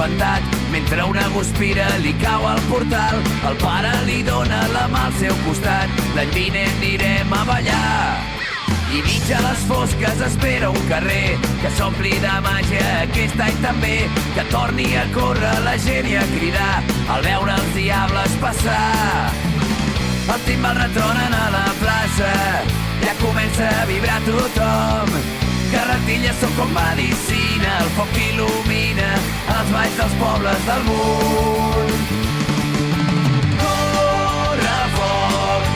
espantat. Mentre una guspira li cau al portal, el pare li dona la mà al seu costat. L'any vinent anirem a ballar i mig a les fosques espera un carrer que s'ompli de màgia aquest any també, que torni a córrer la gent i a cridar al veure els diables passar. Els timbals retronen a la plaça, ja comença a vibrar tothom. Carretilles són com medicina, el foc il·lumina els balls dels pobles del món. Corre foc,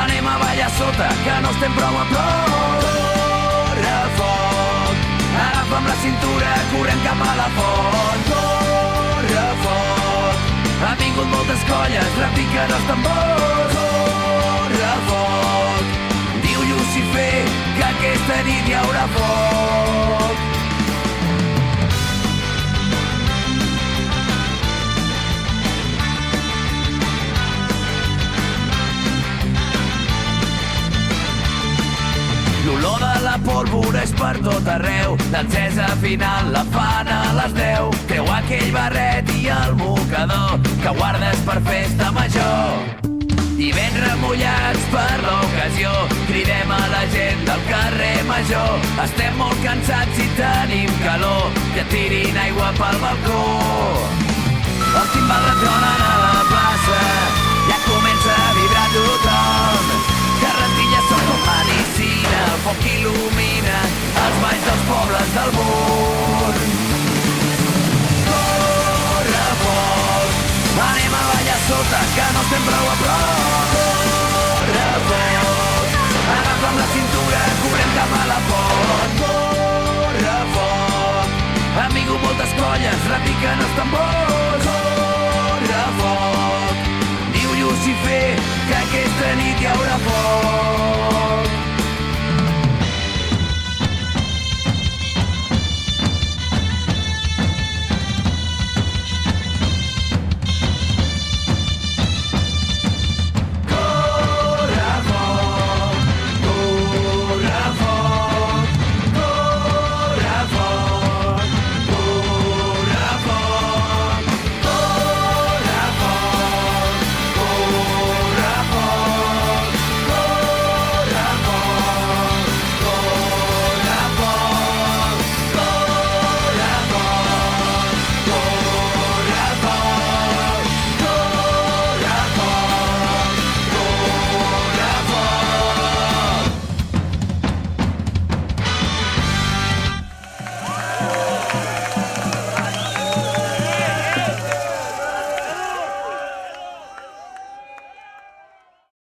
anem a ballar sota, que no estem prou a prop. Corre foc, agafa'm la cintura, correm cap a la font. Corre foc, han vingut moltes colles, repiquen els tambors. Corre foc, diu Llucifer que aquesta nit hi haurà foc. L'olor de la pólvora és per tot arreu, l'encesa final la fan a les 10. Treu aquell barret i el mocador que guardes per festa major. I ben remullats per l'ocasió, cridem a la gent del carrer Major. Estem molt cansats i tenim calor, que tirin aigua pel balcó. Els timbals retronen a la plaça, ja comença a vibrar tothom. Carretilles són com medicina, el foc il·lumina els balls dels pobles del món. Corre foc, anem a ballar sota, que no estem prou a prop. Corre foc, agafa'm la cintura, correm cap a la font. Corre foc, han vingut moltes colles, repiquen els tambors. Corre foc, diu Llucifer que aquesta nit hi haurà foc.